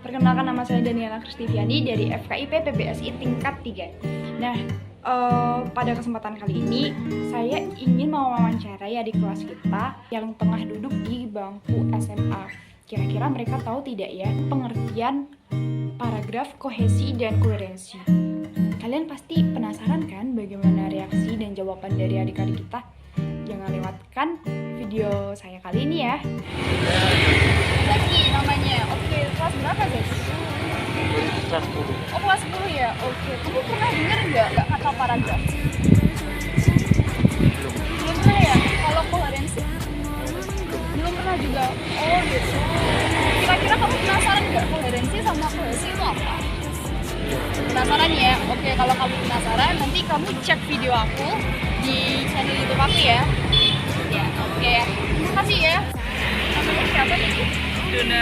Perkenalkan, nama saya Daniela Kristiviani dari FKIP PBSI tingkat 3. Nah, pada kesempatan kali ini saya ingin mewawancarai adik kelas kita yang tengah duduk di bangku SMA. Kira-kira mereka tahu tidak ya pengertian paragraf, kohesi, dan koherensi? Kalian pasti penasaran kan bagaimana reaksi dan jawaban dari adik-adik kita? Jangan lewatkan video saya kali ini ya. Lagi namanya. Oke, kelas berapa guys? Kelas 10. Oh, kelas 10 ya? Oke. Kamu pernah dengar nggak kata paragraf? Belum pernah ya? Kalau koherensi? Belum pernah juga. Oh gitu. Kira-kira kamu penasaran nggak koherensi sama kohesi itu apa? Penasaran ya? Oke, kalau kamu penasaran, nanti kamu cek video aku di channel YouTube aku ya. Ya, oke. Terima kasih ya. Namanya siapa nih? Dona.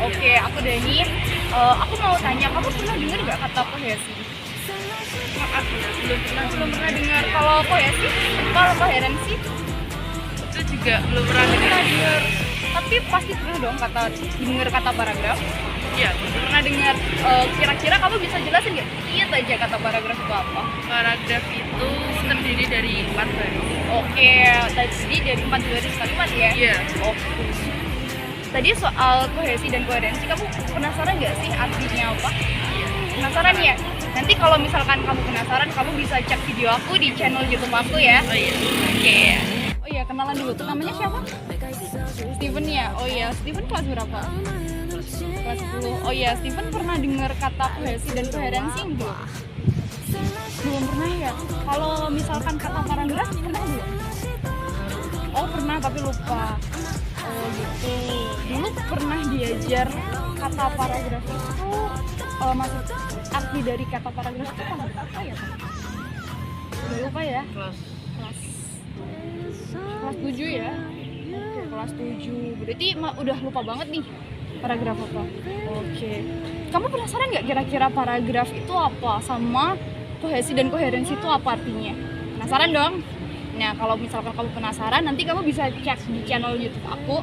Oke, aku Dani. Aku mau tanya, kamu pernah dengar nggak kata kohesi? Belum pernah dengar. Kalau kohesi, kalau koherensi? Itu juga belum pernah dengar. Tapi pasti pernah dong dengar kata paragraf. Iya, Pernah dengar. Kira-kira kamu bisa jelasin nggak? Iya aja kata paragraf itu apa? paragraf itu terdiri dari 4 baris. Oke, tadi dari 4 baris kalimat ya? Iya. Oke. Tadi soal kohesi dan koherensi, kamu penasaran nggak sih artinya apa? Penasaran ya? Nanti kalau misalkan kamu penasaran, kamu bisa cek video aku di channel YouTube aku ya. Oh iya. Oke. Oh iya, kenalan dulu. Tuh namanya siapa? Steven ya? Oh iya, Steven kelas berapa? Kelas 10. Oh iya, Steven pernah dengar kata kohesi dan koherensi belum? Belum pernah ya? Kalau misalkan kata paragraf, pernah belum? Oh pernah, tapi lupa. Oh gitu. Dulu pernah diajar kata paragraf itu, maksud arti dari kata paragraf itu apa ya? Udah lupa ya? Kelas 7 ya? Oke, kelas 7. Berarti udah lupa banget nih paragraf apa? Oke. Kamu penasaran nggak kira-kira paragraf itu apa? Sama kohesi dan koherensi itu apa artinya? Penasaran dong? Nah, kalau misalkan kamu penasaran, nanti kamu bisa cek di channel YouTube aku.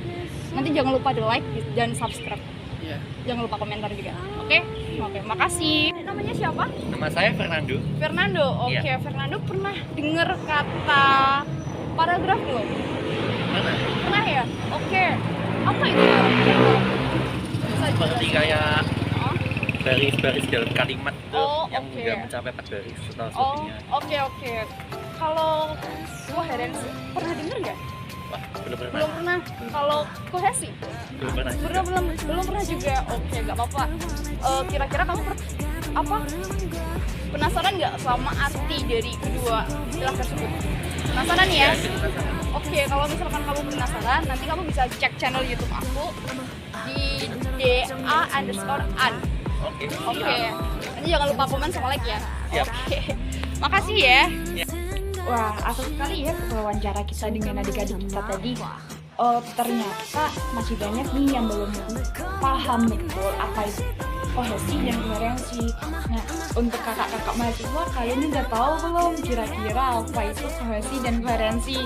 Nanti jangan lupa di like dan subscribe. Iya. Jangan lupa komentar juga. Oke? Oke, makasih. Namanya siapa? Nama saya Fernando. Fernando. Oke, Iya. Fernando pernah dengar kata paragraf belum? Mana? Pernah ya? Oke. Apa itu paragraf? Bisa Seperti jelasin? kayak Hah? baris-baris dalam kalimat itu Oh, yang oke. nggak mencapai 4 baris atau Oh, sebagainya. oke. Kalau koherensi pernah dengar nggak? Wah, belum pernah. Belum pernah. Kalau kohesi? Belum pernah. Belum pernah juga. Oke, nggak apa-apa. Kira-kira kamu penasaran nggak sama arti dari kedua istilah tersebut? Penasaran ya? Oke, kalau misalkan kamu penasaran, nanti kamu bisa cek channel YouTube aku di DA_an. Oke. Oke. Nanti jangan lupa komen sama like ya. Siap. Oke. Makasih ya. Ya. Wah, asal sekali ya wawancara kita dengan adik-adik kita tadi. Ternyata masih banyak nih yang belum paham betul apa itu kohesi dan koherensi. Nah, untuk kakak-kakak mahasiswa, kalian udah tahu belum kira-kira apa itu kohesi dan koherensi?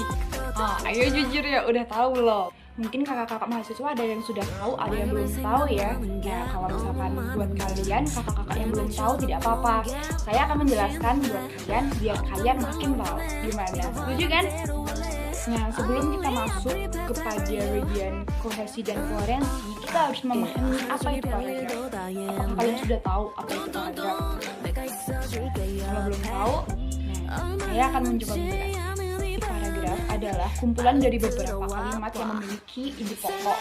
Ayo jujur ya, udah tahu belum? Mungkin kakak-kakak mahasiswa ada yang sudah tahu, ada yang belum tahu ya. Nah, kalau misalkan buat kalian, kakak-kakak yang belum tahu tidak apa-apa. Saya akan menjelaskan buat kalian biar kalian makin tahu. Gimana? Setuju kan? Nah, sebelum kita masuk kepada bagian kohesi dan koherensi, kita harus memahami apa itu paragraf. Apakah kalian sudah tahu apa itu paragraf? Kalau belum tahu, saya akan mencoba menjelaskan. Paragraf adalah kumpulan dari beberapa kalimat yang memiliki ide pokok.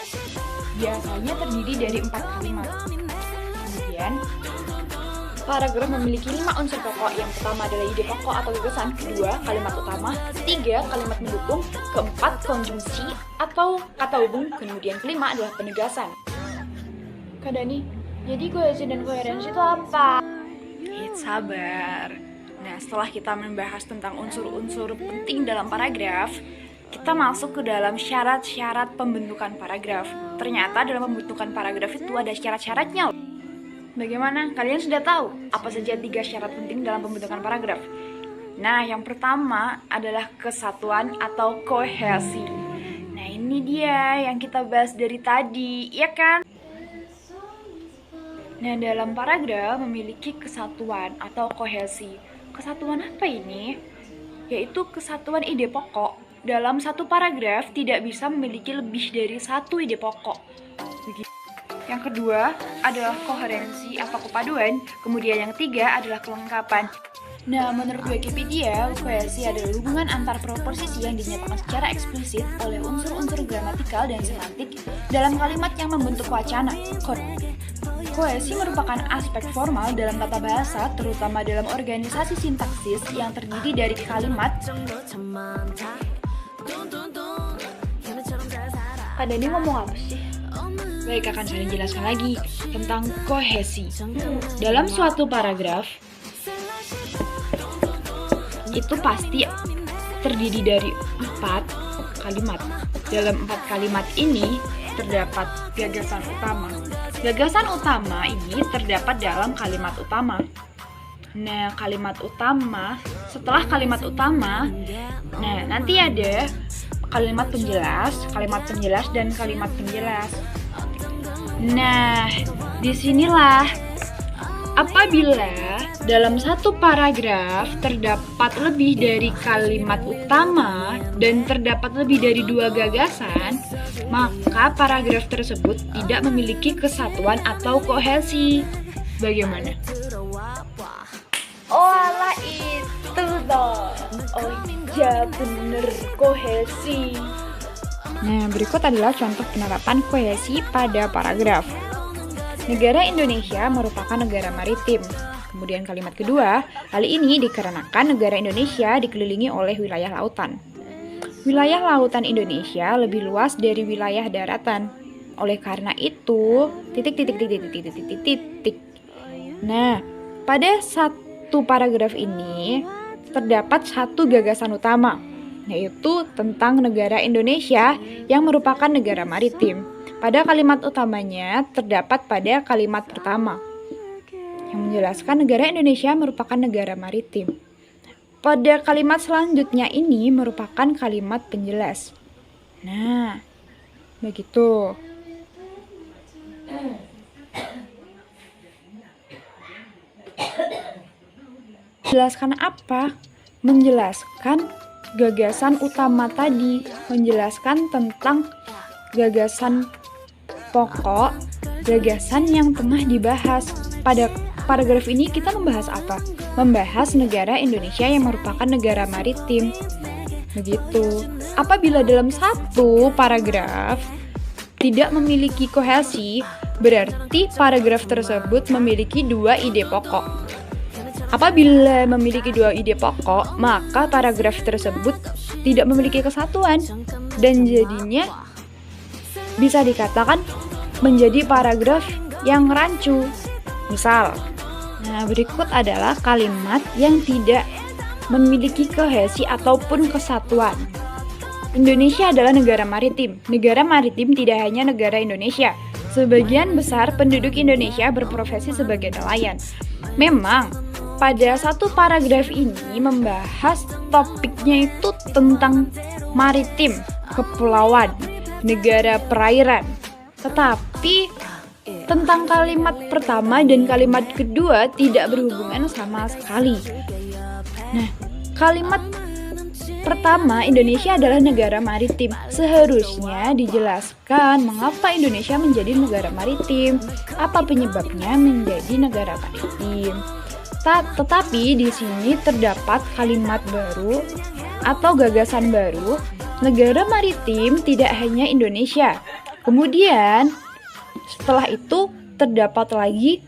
Biasanya terdiri dari 4 kalimat. Kemudian, paragraf memiliki 5 unsur pokok. Yang pertama adalah ide pokok atau gagasan, kedua kalimat utama, ketiga kalimat mendukung, keempat konjungsi atau kata hubung, kemudian kelima adalah penegasan. Kak Dani, jadi kohesi dan koherensi itu apa? Sabar. Nah, setelah kita membahas tentang unsur-unsur penting dalam paragraf, kita masuk ke dalam syarat-syarat pembentukan paragraf. Ternyata dalam pembentukan paragraf itu ada syarat-syaratnya. Bagaimana? Kalian sudah tahu apa saja 3 syarat penting dalam pembentukan paragraf? Nah, yang pertama adalah kesatuan atau kohesi. Nah, ini dia yang kita bahas dari tadi, ya kan? Nah, dalam paragraf memiliki kesatuan atau kohesi. Kesatuan apa ini? Yaitu kesatuan ide pokok. Dalam satu paragraf tidak bisa memiliki lebih dari satu ide pokok. Begitu. Yang kedua adalah koherensi atau kepaduan, kemudian yang ketiga adalah kelengkapan. Nah, menurut Wikipedia, kohesi adalah hubungan antar proposisi yang dinyatakan secara eksplisit oleh unsur-unsur gramatikal dan semantik dalam kalimat yang membentuk wacana. Kohesi merupakan aspek formal dalam tata bahasa, terutama dalam organisasi sintaksis yang terdiri dari kalimat. Kak Dani ngomong apa sih? Baik, akan saya jelaskan lagi tentang kohesi. Dalam suatu paragraf, itu pasti terdiri dari 4 kalimat. Dalam 4 kalimat ini terdapat gagasan utama. Gagasan utama ini terdapat dalam kalimat utama. Nah, kalimat utama, setelah kalimat utama, nah nanti ada kalimat penjelas, dan kalimat penjelas. Nah, disinilah apabila dalam satu paragraf terdapat lebih dari kalimat utama dan terdapat lebih dari 2 gagasan, maka paragraf tersebut tidak memiliki kesatuan atau kohesi. Bagaimana? Oh alah itu dong. Oh iya bener, kohesi. Nah, berikut adalah contoh penerapan kohesi pada paragraf. Negara Indonesia merupakan negara maritim. Kemudian kalimat kedua, hal ini dikarenakan negara Indonesia dikelilingi oleh wilayah lautan. Wilayah lautan Indonesia lebih luas dari wilayah daratan. Oleh karena itu, Nah, pada satu paragraf ini terdapat satu gagasan utama, yaitu tentang negara Indonesia yang merupakan negara maritim. Pada kalimat utamanya terdapat pada kalimat pertama yang menjelaskan negara Indonesia merupakan negara maritim. Pada kalimat selanjutnya ini merupakan kalimat penjelas. Nah, begitu. Menjelaskan apa? Menjelaskan gagasan utama tadi, menjelaskan tentang gagasan pokok, gagasan yang tengah dibahas. Pada paragraf ini kita membahas apa? Membahas negara Indonesia yang merupakan negara maritim. Begitu. Apabila dalam satu paragraf tidak memiliki kohesi, berarti paragraf tersebut memiliki 2 ide pokok. Apabila memiliki 2 ide pokok, maka paragraf tersebut tidak memiliki kesatuan dan jadinya bisa dikatakan menjadi paragraf yang rancu. Misal, nah berikut adalah kalimat yang tidak memiliki kohesi ataupun kesatuan. Indonesia adalah negara maritim. Negara maritim tidak hanya negara Indonesia. Sebagian besar penduduk Indonesia berprofesi sebagai nelayan. Memang pada satu paragraf ini membahas topiknya itu tentang maritim, kepulauan, negara perairan. Tetapi tentang kalimat pertama dan kalimat kedua tidak berhubungan sama sekali. Nah, kalimat pertama, Indonesia adalah negara maritim. Seharusnya dijelaskan mengapa Indonesia menjadi negara maritim, apa penyebabnya menjadi negara maritim. Tetapi di sini terdapat kalimat baru atau gagasan baru, negara maritim tidak hanya Indonesia. Kemudian setelah itu terdapat lagi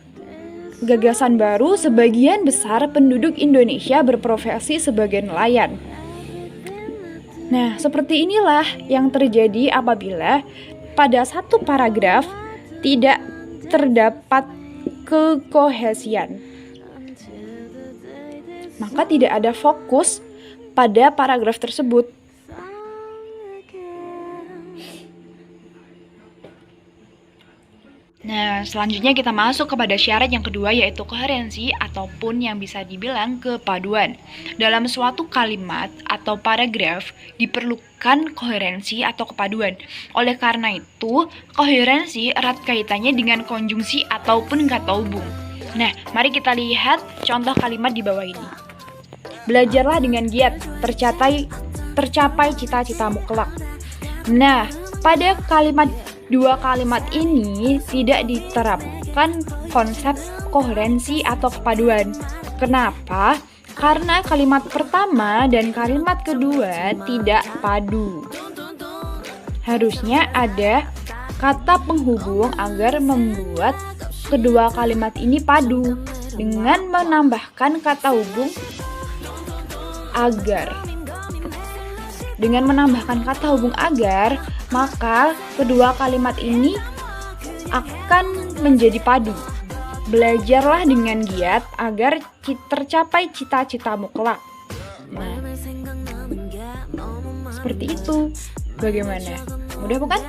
gagasan baru, sebagian besar penduduk Indonesia berprofesi sebagai nelayan. Nah, seperti inilah yang terjadi apabila pada satu paragraf tidak terdapat kekohesian. Maka tidak ada fokus pada paragraf tersebut. Nah, selanjutnya kita masuk kepada syarat yang kedua, yaitu koherensi ataupun yang bisa dibilang kepaduan. Dalam suatu kalimat atau paragraf diperlukan koherensi atau kepaduan. Oleh karena itu, koherensi erat kaitannya dengan konjungsi ataupun kata hubung. Nah, mari kita lihat contoh kalimat di bawah ini. Belajarlah dengan giat, tercapai cita-citamu kelak. Nah, pada dua kalimat ini tidak diterapkan konsep koherensi atau kepaduan. Kenapa? Karena kalimat pertama dan kalimat kedua tidak padu. Harusnya ada kata penghubung agar membuat kedua kalimat ini padu dengan menambahkan kata hubung agar. Dengan menambahkan kata hubung agar, maka kedua kalimat ini akan menjadi padu. Belajarlah dengan giat agar tercapai cita-citamu kelak. Nah, seperti itu. Bagaimana? Mudah bukan?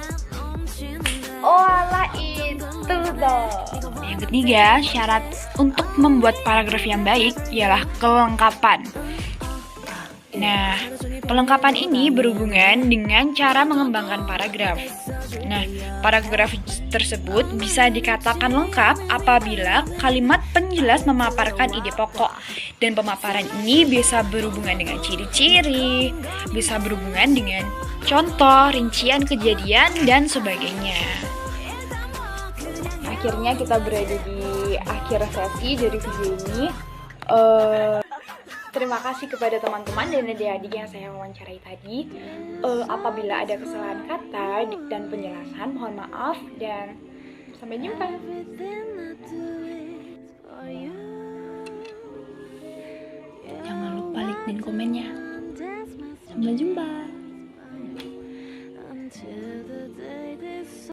Oh alah, itu dong. Yang ketiga, syarat untuk membuat paragraf yang baik ialah kelengkapan. Nah, pelengkapan ini berhubungan dengan cara mengembangkan paragraf. Nah, paragraf tersebut bisa dikatakan lengkap apabila kalimat penjelas memaparkan ide pokok. Dan pemaparan ini bisa berhubungan dengan ciri-ciri, bisa berhubungan dengan contoh, rincian kejadian, dan sebagainya. Akhirnya kita berada di akhir sesi dari video ini. Terima kasih kepada teman-teman dan adik-adik yang saya wawancarai tadi. Apabila ada kesalahan kata dan penjelasan, mohon maaf dan sampai jumpa. Jangan lupa like dan komennya. Sampai jumpa.